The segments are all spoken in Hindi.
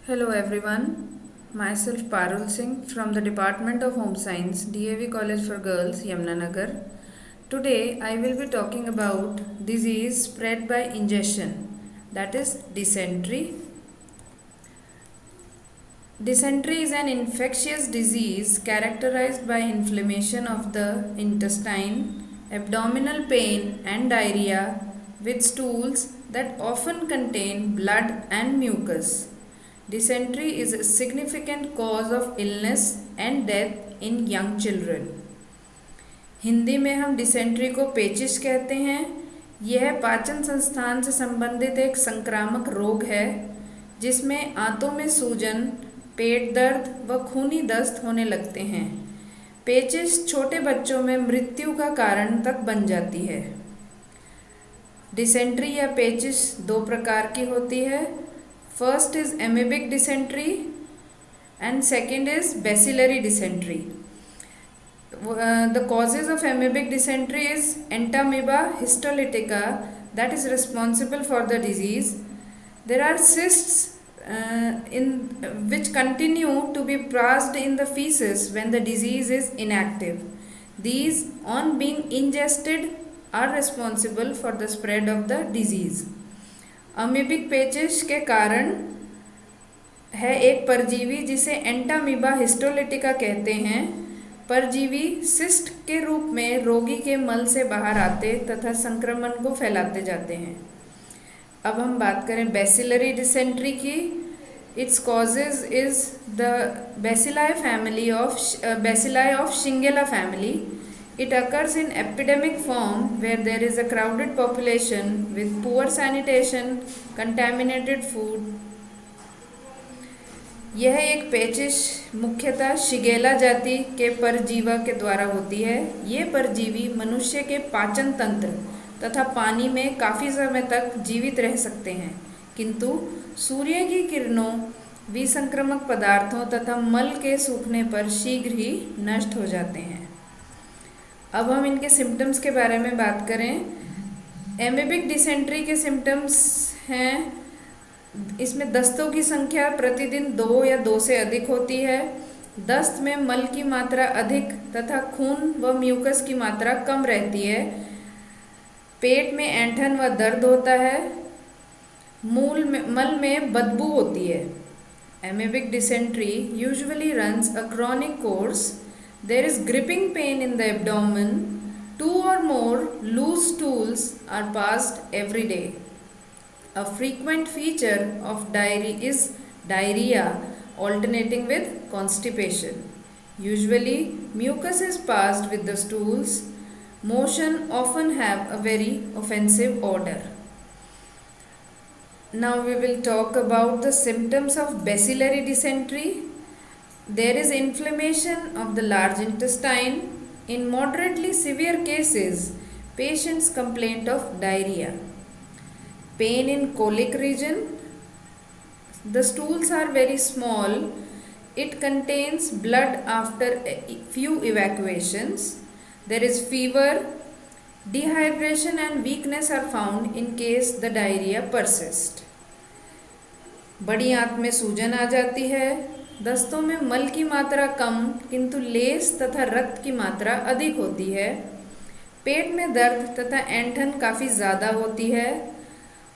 Hello everyone, myself Parul Singh from the Department of Home Science, DAV College for Girls, Yamunanagar. Today I will be talking about disease spread by ingestion, that is dysentery. Dysentery is an infectious disease characterized by inflammation of the intestine, abdominal pain and diarrhea with stools that often contain blood and mucus. Dysentery is a significant cause of illness and death in young children. Hindi में हम डिसेंट्री को पेचिश कहते हैं। यह पाचन संस्थान से संबंधित एक संक्रामक रोग है जिसमें आंतों में सूजन, पेट दर्द व खूनी दस्त होने लगते हैं। पेचिश छोटे बच्चों में मृत्यु का कारण तक बन जाती है। डिसेंट्री या पेचिश दो प्रकार की होती है। First is amoebic dysentery and second is bacillary dysentery. The causes of amoebic dysentery is entamoeba histolytica that is responsible for the disease. There are cysts which continue to be passed in the feces when the disease is inactive. These, on being ingested, are responsible for the spread of the disease. Amoebic पेचिश के कारण है एक परजीवी जिसे एंटामीबा हिस्टोलिटिका कहते हैं। परजीवी सिस्ट के रूप में रोगी के मल से बाहर आते तथा संक्रमण को फैलाते जाते हैं। अब हम बात करें बेसिलरी डिसेंट्री की। Its causes is the bacilli of Shigella family. It occurs in epidemic form where there is a crowded population with poor sanitation, contaminated food. यह एक पेचिश मुख्यतः शिगेला जाति के परजीवा के द्वारा होती है। ये परजीवी मनुष्य के पाचन तंत्र तथा पानी में काफ़ी समय तक जीवित रह सकते हैं, किंतु सूर्य की किरणों, विसंक्रमक पदार्थों तथा मल के सूखने पर शीघ्र ही नष्ट हो जाते हैं। अब हम इनके सिम्टम्स के बारे में बात करें। एमीबिक डिसेंट्री के सिम्टम्स हैं, इसमें दस्तों की संख्या प्रतिदिन 2 या 2 से अधिक होती है। दस्त में मल की मात्रा अधिक तथा खून व म्यूकस की मात्रा कम रहती है। पेट में ऐंठन व दर्द होता है। मल में बदबू होती है। Amoebic dysentery usually runs a chronic course. There is gripping pain in the abdomen. 2 or more loose stools are passed every day. A frequent feature of diarrhea is diarrhea alternating with constipation. Usually mucus is passed with the stools. Motion often have a very offensive odor. Now we will talk about the symptoms of bacillary dysentery. There is inflammation of the large intestine. In moderately severe cases, patients complain of diarrhea. Pain in colic region. The stools are very small. It contains blood after a few evacuations. There is fever. Dehydration and weakness are found in case the diarrhea persists. बड़ी आंत में सूजन आ जाती है। दस्तों में मल की मात्रा कम किंतु लेस तथा रक्त की मात्रा अधिक होती है। पेट में दर्द तथा ऐंठन काफ़ी ज़्यादा होती है,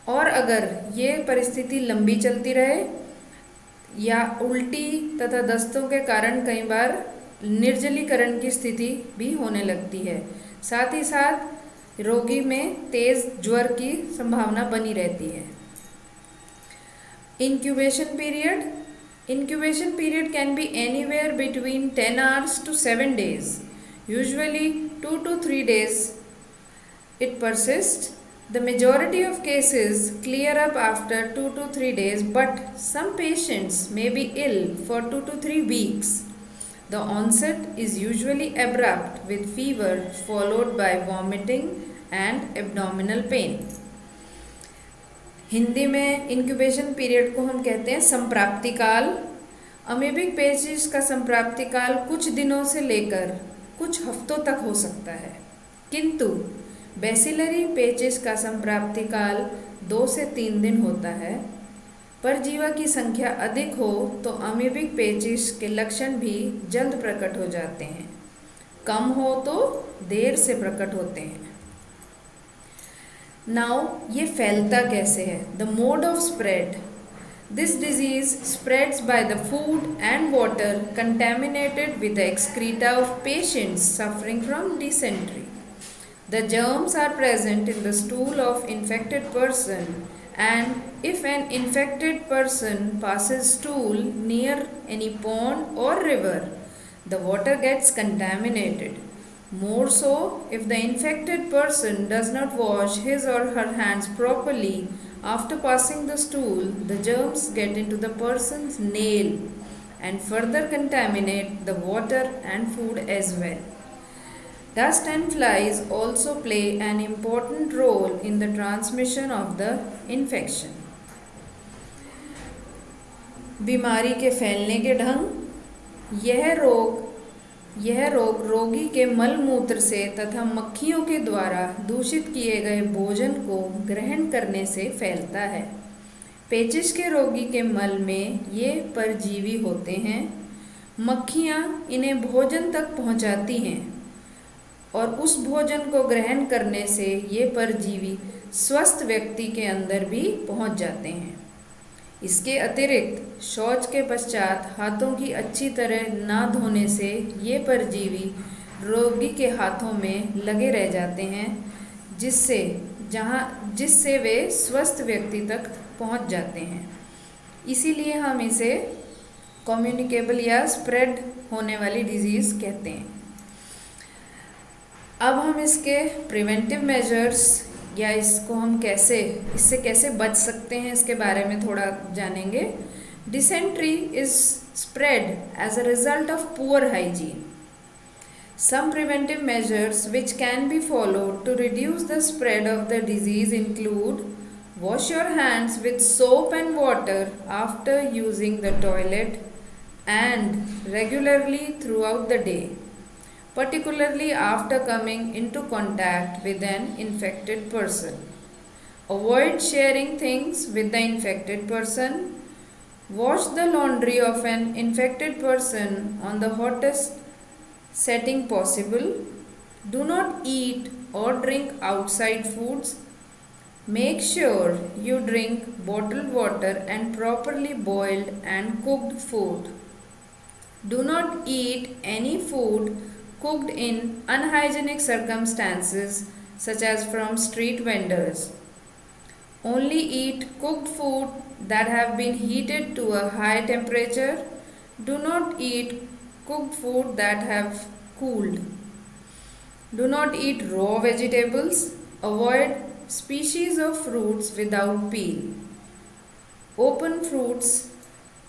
और अगर ये परिस्थिति लंबी चलती रहे या उल्टी तथा दस्तों के कारण कई बार निर्जलीकरण की स्थिति भी होने लगती है। साथ ही साथ रोगी में तेज़ ज्वर की संभावना बनी रहती है। Incubation period. Incubation period can be anywhere between 10 hours to 7 days. Usually 2 to 3 days it persists. The majority of cases clear up after 2 to 3 days, but some patients may be ill for 2 to 3 weeks. The onset is usually abrupt with fever followed by vomiting and abdominal pain. Hindi में इंक्यूबेशन पीरियड को हम कहते हैं संप्राप्ति काल। अमीबिक पेचिश का संप्राप्ति काल कुछ दिनों से लेकर कुछ हफ्तों तक हो सकता है, किंतु बेसिलरी पेचिश का संप्राप्ति काल 2 से 3 दिन होता है। परजीवा की संख्या अधिक हो तो अमीबिक पेचिश के लक्षण भी जल्द प्रकट हो जाते हैं, कम हो तो देर से प्रकट होते हैं। नाउ ये फैलता कैसे है? The mode of spread. This disease spreads by the food and water contaminated with the excreta of patients suffering from dysentery. The germs are present in the stool of infected person, and if an infected person passes stool near any pond or river, the water gets contaminated. More so if the infected person does not wash his or her hands properly after passing the stool, the germs get into the person's nail and further contaminate the water and food as well. Dust and flies also play an important role in the transmission of the infection. बीमारी के फैलने के ढंग। यह रोग रोगी के मल मूत्र से तथा मक्खियों के द्वारा दूषित किए गए भोजन को ग्रहण करने से फैलता है। पेचिश के रोगी के मल में ये परजीवी होते हैं। मक्खियाँ इन्हें भोजन तक पहुँचाती हैं और उस भोजन को ग्रहण करने से ये परजीवी स्वस्थ व्यक्ति के अंदर भी पहुंच जाते हैं। इसके अतिरिक्त शौच के पश्चात हाथों की अच्छी तरह ना धोने से ये परजीवी रोगी के हाथों में लगे रह जाते हैं, जिससे वे स्वस्थ व्यक्ति तक पहुंच जाते हैं। इसीलिए हम इसे कम्युनिकेबल या स्प्रेड होने वाली डिजीज़ कहते हैं। अब हम इसके प्रिवेंटिव मेजर्स या इससे कैसे बच सकते हैं इसके बारे में थोड़ा जानेंगे। Dysentery is spread as a result of poor hygiene. Some preventive measures which can be followed to reduce the spread of the disease include wash your hands with soap and water after using the toilet and regularly throughout the day, particularly after coming into contact with an infected person. Avoid sharing things with the infected person. Wash the laundry of an infected person on the hottest setting possible. Do not eat or drink outside foods. Make sure you drink bottled water and properly boiled and cooked food. Do not eat any food cooked in unhygienic circumstances such as from street vendors. Only eat cooked food that have been heated to a high temperature. Do not eat cooked food that have cooled. Do not eat raw vegetables. Avoid species of fruits without peel. Open fruits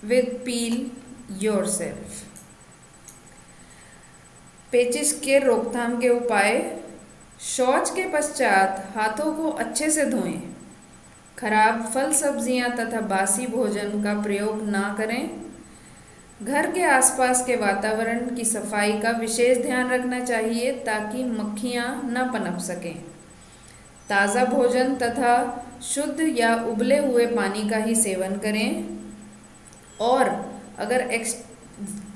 with peel yourself. पेचिश के रोकथाम के उपाय। शौच के पश्चात हाथों को अच्छे से धोएं। खराब फल सब्जियां तथा बासी भोजन का प्रयोग ना करें। घर के आसपास के वातावरण की सफाई का विशेष ध्यान रखना चाहिए ताकि मक्खियां न पनप सकें। ताज़ा भोजन तथा शुद्ध या उबले हुए पानी का ही सेवन करें। और अगर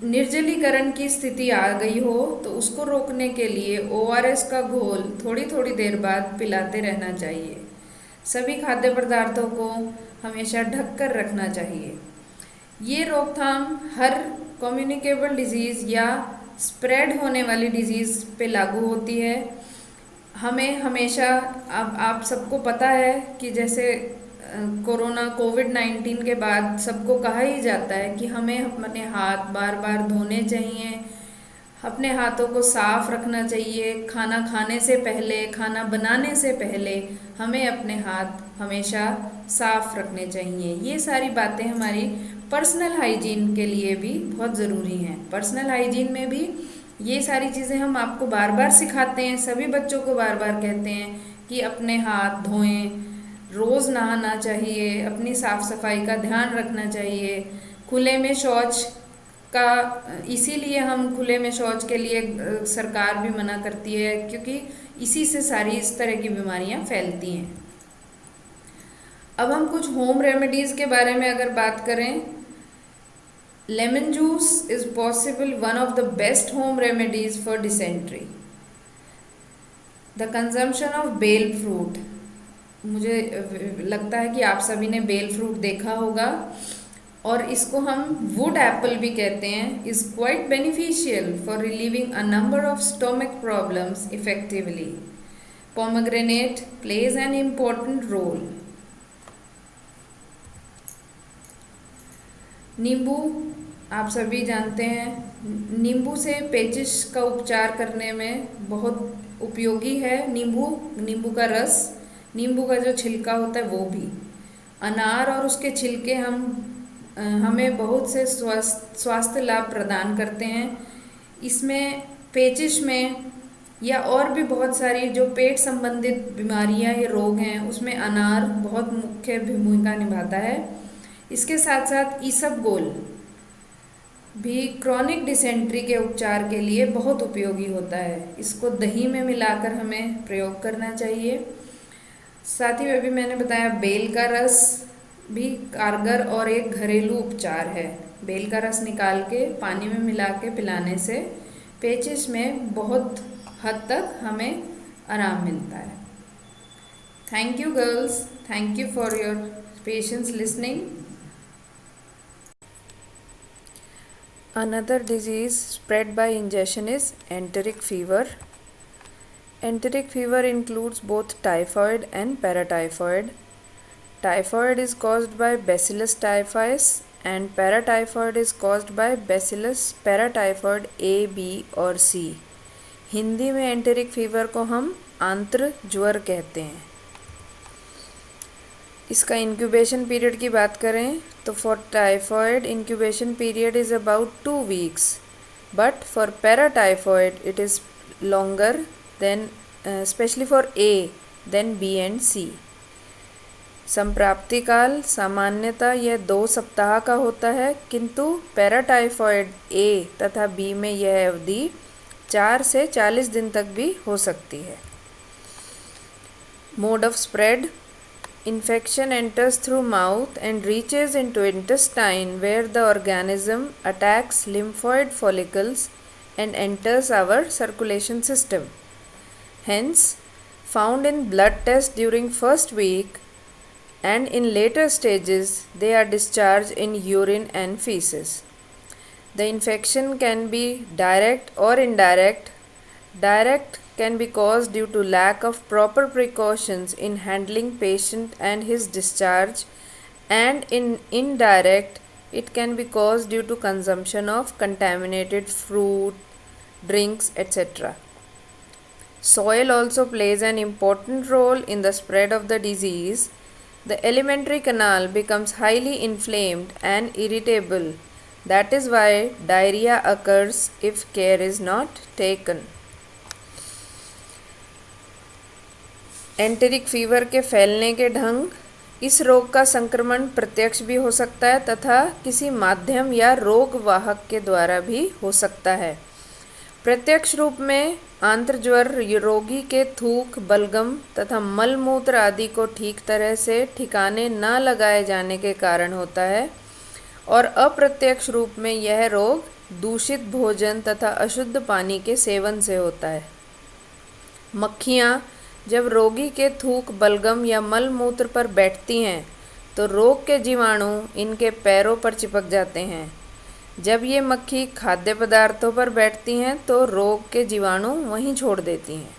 निर्जलीकरण की स्थिति आ गई हो तो उसको रोकने के लिए ORS का घोल थोड़ी थोड़ी देर बाद पिलाते रहना चाहिए। सभी खाद्य पदार्थों को हमेशा ढक कर रखना चाहिए। ये रोकथाम हर कम्युनिकेबल डिजीज़ या स्प्रेड होने वाली डिजीज़ पे लागू होती है। हमें हमेशा अब आप सबको पता है कि जैसे कोविड-19 के बाद सबको कहा ही जाता है कि हमें अपने हाथ बार बार धोने चाहिए, अपने हाथों को साफ रखना चाहिए। खाना खाने से पहले, खाना बनाने से पहले हमें अपने हाथ हमेशा साफ रखने चाहिए। ये सारी बातें हमारी पर्सनल हाइजीन के लिए भी बहुत ज़रूरी हैं। पर्सनल हाइजीन में भी ये सारी चीज़ें हम आपको बार बार सिखाते हैं, सभी बच्चों को बार बार कहते हैं कि अपने हाथ धोएं, रोज़ नहाना चाहिए, अपनी साफ़ सफाई का ध्यान रखना चाहिए। खुले में शौच का इसीलिए हम खुले में शौच के लिए सरकार भी मना करती है क्योंकि इसी से सारी इस तरह की बीमारियां फैलती हैं। अब हम कुछ होम रेमेडीज़ के बारे में अगर बात करें, lemon juice is possible one of the best home remedies for dysentery. The consumption of bel fruit, मुझे लगता है कि आप सभी ने बेल फ्रूट देखा होगा और इसको हम वुड एप्पल भी कहते हैं, is quite beneficial for relieving a number of stomach problems effectively. Pomegranate plays an important role. नींबू, आप सभी जानते हैं नींबू से पेचिश का उपचार करने में बहुत उपयोगी है। नींबू का रस, नींबू का जो छिलका होता है वो भी। अनार और उसके छिलके हमें बहुत से स्वास्थ्य लाभ प्रदान करते हैं। इसमें पेचिश में या और भी बहुत सारी जो पेट संबंधित बीमारियां या रोग हैं उसमें अनार बहुत मुख्य भूमिका निभाता है। इसके साथ साथ ईसबगोल भी क्रॉनिक डिसेंट्री के उपचार के लिए बहुत उपयोगी होता है। इसको दही में मिलाकर हमें प्रयोग करना चाहिए। साथ ही अभी मैंने बताया बेल का रस भी कारगर और एक घरेलू उपचार है। बेल का रस निकाल के पानी में मिला के पिलाने से पेचिश में बहुत हद तक हमें आराम मिलता है। Thank you girls, thank you for your patience listening. Another disease spread by ingestion is enteric fever. Enteric fever includes both typhoid and paratyphoid. Typhoid is caused by Bacillus typhus and paratyphoid is caused by Bacillus paratyphoid A, B और C. हिंदी में एंटेरिक फीवर को हम आंत्र ज्वर कहते हैं। इसका इंक्यूबेशन पीरियड की बात करें तो for typhoid incubation period is about 2 weeks, but for paratyphoid it is longer than specially for A then B and C. संप्राप्ति काल सामान्यतः यह 2 सप्ताह का होता है, किंतु पैराटाइफॉइड ए तथा बी में यह अवधि 4 से 40 दिन तक भी हो सकती है। Mode of spread, infection enters through mouth and reaches into intestine where the organism attacks lymphoid follicles and enters our circulation system. Hence, found in blood test during first week and in later stages they are discharged in urine and feces. The infection can be direct or indirect. Direct can be caused due to lack of proper precautions in handling patient and his discharge, and in indirect it can be caused due to consumption of contaminated fruit, drinks, etc. Soil also plays an important role in the spread of the disease. The alimentary canal becomes highly inflamed and irritable. That is why diarrhea occurs if care is not taken. Enteric fever के फैलने के ढंग, इस रोग का संक्रमण प्रत्यक्ष भी हो सकता है तथा किसी माध्यम या रोग वाहक के द्वारा भी हो सकता है। प्रत्यक्ष रूप में आंत्रज्वर रोगी के थूक, बलगम तथा मलमूत्र आदि को ठीक तरह से ठिकाने न लगाए जाने के कारण होता है और अप्रत्यक्ष रूप में यह रोग दूषित भोजन तथा अशुद्ध पानी के सेवन से होता है। मक्खियाँ जब रोगी के थूक, बलगम या मल मूत्र पर बैठती हैं तो रोग के जीवाणु इनके पैरों पर चिपक जाते हैं। जब ये मक्खी खाद्य पदार्थों पर बैठती हैं तो रोग के जीवाणु वहीं छोड़ देती हैं।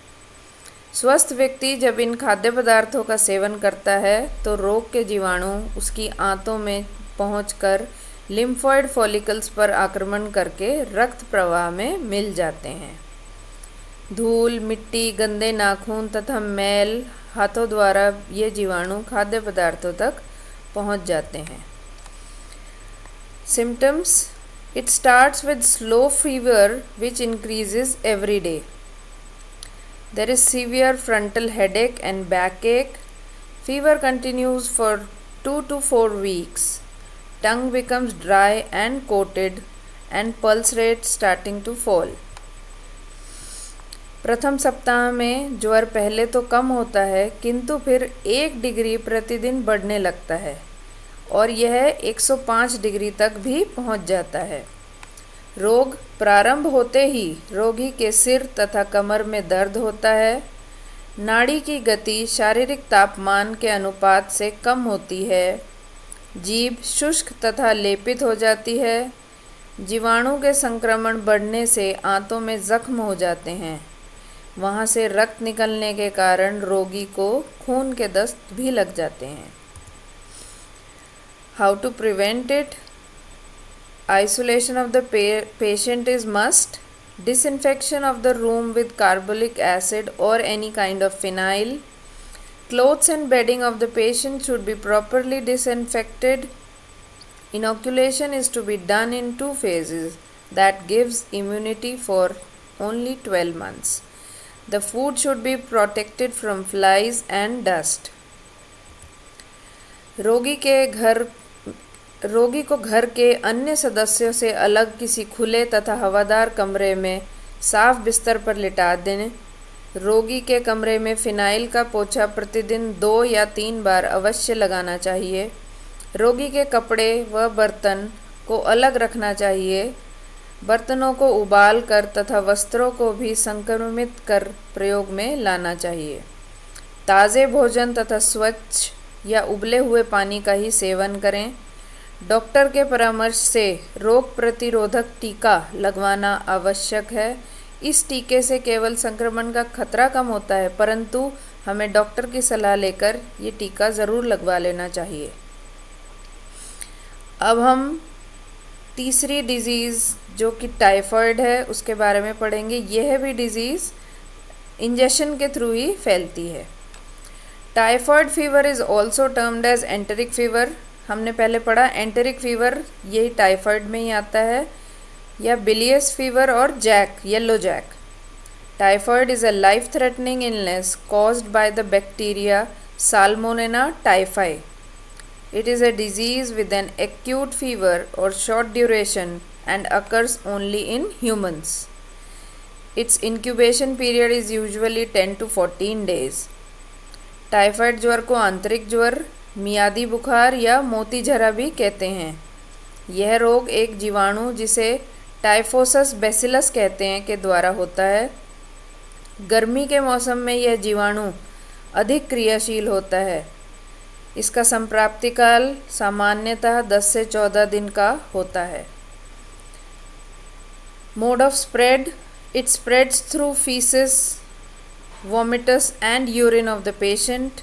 स्वस्थ व्यक्ति जब इन खाद्य पदार्थों का सेवन करता है तो रोग के जीवाणु उसकी आंतों में पहुंचकर लिम्फॉइड फॉलिकल्स पर आक्रमण करके रक्त प्रवाह में मिल जाते हैं। धूल, मिट्टी, गंदे नाखून तथा मैल हाथों द्वारा ये जीवाणु खाद्य पदार्थों तक पहुंच जाते हैं। Symptoms, it starts with slow fever which increases every day. There is severe frontal headache and backache. Fever continues for 2 to 4 weeks. Tongue becomes dry and coated and pulse rate starting to fall. प्रथम सप्ताह में ज्वर पहले तो कम होता है, किंतु फिर 1 डिग्री प्रतिदिन बढ़ने लगता है और यह 105 डिग्री तक भी पहुंच जाता है। रोग प्रारंभ होते ही रोगी के सिर तथा कमर में दर्द होता है। नाड़ी की गति शारीरिक तापमान के अनुपात से कम होती है। जीभ शुष्क तथा लेपित हो जाती है। जीवाणु के संक्रमण बढ़ने से आंतों में जख्म हो जाते हैं। वहाँ से रक्त निकलने के कारण रोगी को खून के दस्त भी लग जाते हैं। How to prevent it? Isolation of the patient is must. Disinfection of the room with carbolic acid or any kind of phenyl. Clothes and bedding of the patient should be properly disinfected. Inoculation is to be done in 2 phases that gives immunity for only 12 months. The food should be protected from flies and dust. रोगी को घर के अन्य सदस्यों से अलग किसी खुले तथा हवादार कमरे में साफ बिस्तर पर लिटा दें। रोगी के कमरे में फिनाइल का पोछा प्रतिदिन 2 या 3 बार अवश्य लगाना चाहिए। रोगी के कपड़े व बर्तन को अलग रखना चाहिए। बर्तनों को उबाल कर तथा वस्त्रों को भी संक्रमित कर प्रयोग में लाना चाहिए। ताज़े भोजन तथा स्वच्छ या उबले हुए पानी का ही सेवन करें। डॉक्टर के परामर्श से रोग प्रतिरोधक टीका लगवाना आवश्यक है। इस टीके से केवल संक्रमण का खतरा कम होता है, परंतु हमें डॉक्टर की सलाह लेकर ये टीका ज़रूर लगवा लेना चाहिए। अब हम तीसरी डिज़ीज़ जो कि टाइफॉइड है उसके बारे में पढ़ेंगे। यह भी डिज़ीज़ इंजेक्शन के थ्रू ही फैलती है। Typhoid fever is also termed as enteric fever. हमने पहले पढ़ा एंटेरिक फीवर यही टाइफॉइड में ही आता है, या बिलियस फीवर और jack, yellow jack. Typhoid is a life threatening illness caused by the bacteria Salmonella Typhi. It is a disease with an acute fever or short duration and occurs only in humans. Its incubation period is usually 10 to 14 days. Typhoid ज्वर को आंतरिक ज्वर, मियादी बुखार या मोतीझरा भी कहते हैं। यह रोग एक जीवाणु जिसे टाइफोसस बैसिलस कहते हैं के द्वारा होता है। गर्मी के मौसम में यह जीवाणु अधिक क्रियाशील होता है। इसका संप्राप्ति काल सामान्यतः 10 से 14 दिन का होता है। Mode of spread, it spreads through faeces, vomitus and urine of the patient,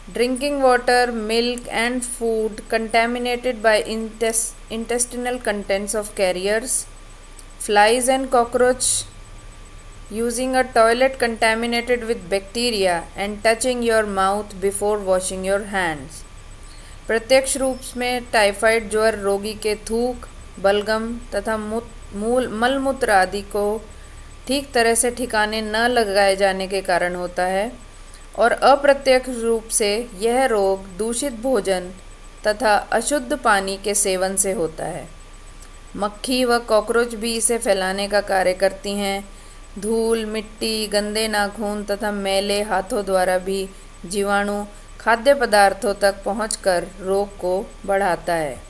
drinking water, milk and food contaminated by intestinal contents of carriers, flies and cockroach, using a toilet contaminated with bacteria and touching your mouth before washing your hands. प्रत्यक्ष रूप में टाइफाइड ज्वर रोगी के थूक, बलगम तथा मलमूत्र आदि को ठीक तरह से ठिकाने न लगाए जाने के कारण होता है, और अप्रत्यक्ष रूप से यह रोग दूषित भोजन तथा अशुद्ध पानी के सेवन से होता है। मक्खी व कॉकरोच भी इसे फैलाने का कार्य करती हैं। धूल, मिट्टी, गंदे नाखून तथा मैले हाथों द्वारा भी जीवाणु खाद्य पदार्थों तक पहुंचकर रोग को बढ़ाता है।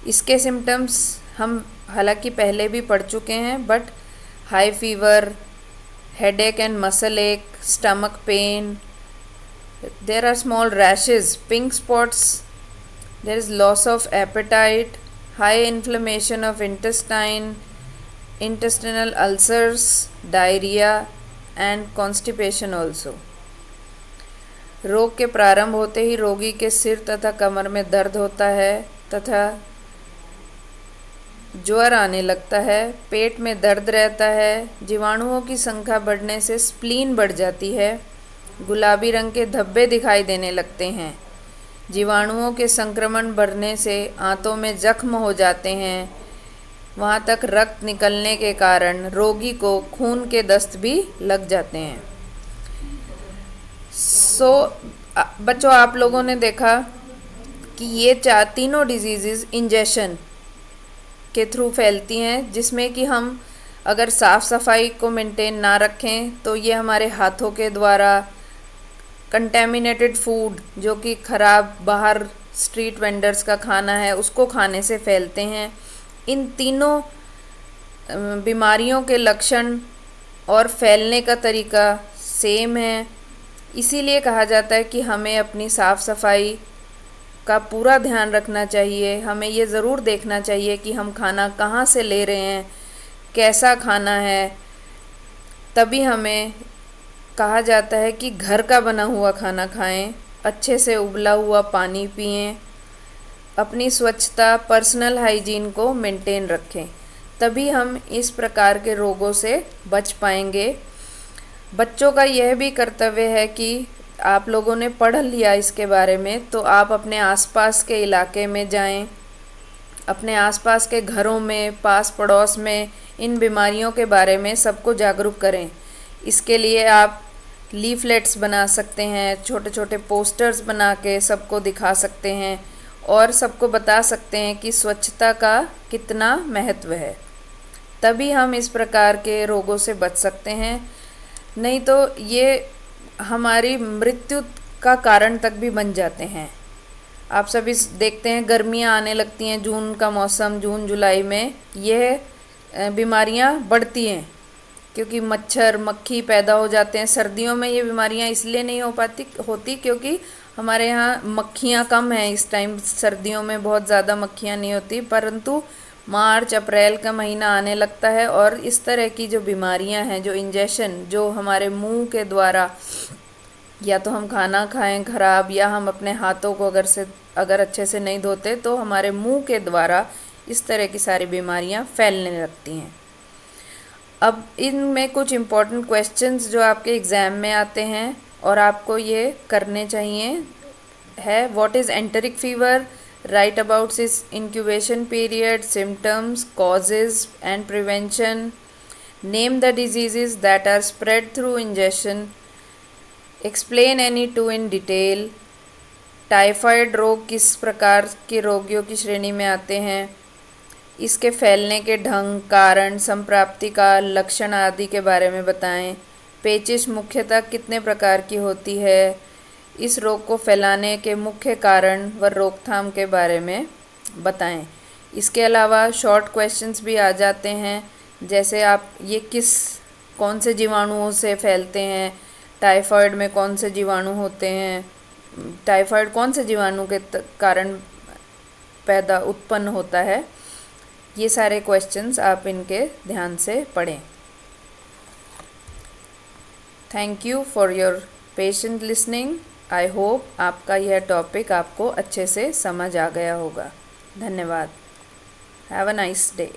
इसके सिम्टम्स हम हालांकि पहले भी पढ़ चुके हैं, but high fever, headache and muscle ache, stomach pain, there are small rashes, pink spots, there is loss of appetite, high inflammation of intestine, intestinal ulcers, diarrhea and constipation also. रोग के प्रारंभ होते ही रोगी के सिर तथा कमर में दर्द होता है तथा ज्वर आने लगता है। पेट में दर्द रहता है। जीवाणुओं की संख्या बढ़ने से स्प्लीन बढ़ जाती है। गुलाबी रंग के धब्बे दिखाई देने लगते हैं। जीवाणुओं के संक्रमण बढ़ने से आंतों में जख्म हो जाते हैं। वहाँ तक रक्त निकलने के कारण रोगी को खून के दस्त भी लग जाते हैं। बच्चों, आप लोगों ने देखा कि ये तीनों डिजीज़ इंजेक्शन के थ्रू फैलती हैं, जिसमें कि हम अगर साफ़ सफाई को मेंटेन ना रखें तो ये हमारे हाथों के द्वारा कंटेमिनेटेड फूड, जो कि ख़राब बाहर स्ट्रीट वेंडर्स का खाना है, उसको खाने से फैलते हैं। इन तीनों बीमारियों के लक्षण और फैलने का तरीका सेम है। इसीलिए कहा जाता है कि हमें अपनी साफ़ सफाई का पूरा ध्यान रखना चाहिए। हमें ये ज़रूर देखना चाहिए कि हम खाना कहाँ से ले रहे हैं, कैसा खाना है। तभी हमें कहा जाता है कि घर का बना हुआ खाना खाएं, अच्छे से उबला हुआ पानी पिएं, अपनी स्वच्छता, पर्सनल हाइजीन को मेंटेन रखें। तभी हम इस प्रकार के रोगों से बच पाएंगे। बच्चों का यह भी कर्तव्य है कि आप लोगों ने पढ़ लिया इसके बारे में, तो आप अपने आसपास के इलाके में जाएं, अपने आसपास के घरों में, पास पड़ोस में इन बीमारियों के बारे में सबको जागरूक करें। इसके लिए आप लीफलेट्स बना सकते हैं, छोटे छोटे पोस्टर्स बना के सबको दिखा सकते हैं और सबको बता सकते हैं कि स्वच्छता का कितना महत्व है। तभी हम इस प्रकार के रोगों से बच सकते हैं। नहीं तो ये हमारी मृत्यु का कारण तक भी बन जाते हैं। आप सभी देखते हैं गर्मियां आने लगती हैं, जून का मौसम, जून जुलाई में यह बीमारियां बढ़ती हैं क्योंकि मच्छर मक्खी पैदा हो जाते हैं। सर्दियों में ये बीमारियां इसलिए नहीं होती क्योंकि हमारे यहाँ मक्खियाँ कम हैं इस टाइम। सर्दियों में बहुत ज़्यादा मक्खियाँ नहीं होती, परंतु मार्च अप्रैल का महीना आने लगता है और इस तरह की जो बीमारियां हैं, जो इंजेक्शन, जो हमारे मुंह के द्वारा, या तो हम खाना खाएं खराब, या हम अपने हाथों को अगर अच्छे से नहीं धोते तो हमारे मुंह के द्वारा इस तरह की सारी बीमारियां फैलने लगती हैं। अब इनमें कुछ इम्पोर्टेंट क्वेश्चंस जो आपके एग्ज़ाम में आते हैं और आपको ये करने चाहिए है: what is enteric fever, write about its incubation period, symptoms, causes and prevention, name the diseases that are spread through injection, explain any two in detail, typhoid रोग किस प्रकार के रोगियों की श्रेणी में आते हैं, इसके फैलने के ढंग, कारण, संप्राप्ति का लक्षण आदि के बारे में बताएं, पेचिश मुख्यतः कितने प्रकार की होती है, इस रोग को फैलाने के मुख्य कारण व रोकथाम के बारे में बताएं। इसके अलावा शॉर्ट क्वेश्चंस भी आ जाते हैं, जैसे आप ये कौन से जीवाणुओं से फैलते हैं, टाइफाइड में कौन से जीवाणु होते हैं, टाइफाइड कौन से जीवाणु के कारण उत्पन्न होता है। ये सारे क्वेश्चंस आप इनके ध्यान से पढ़ें। Thank you for your patient listening. I hope आपका यह टॉपिक आपको अच्छे से समझ आ गया होगा। धन्यवाद। Have a nice day.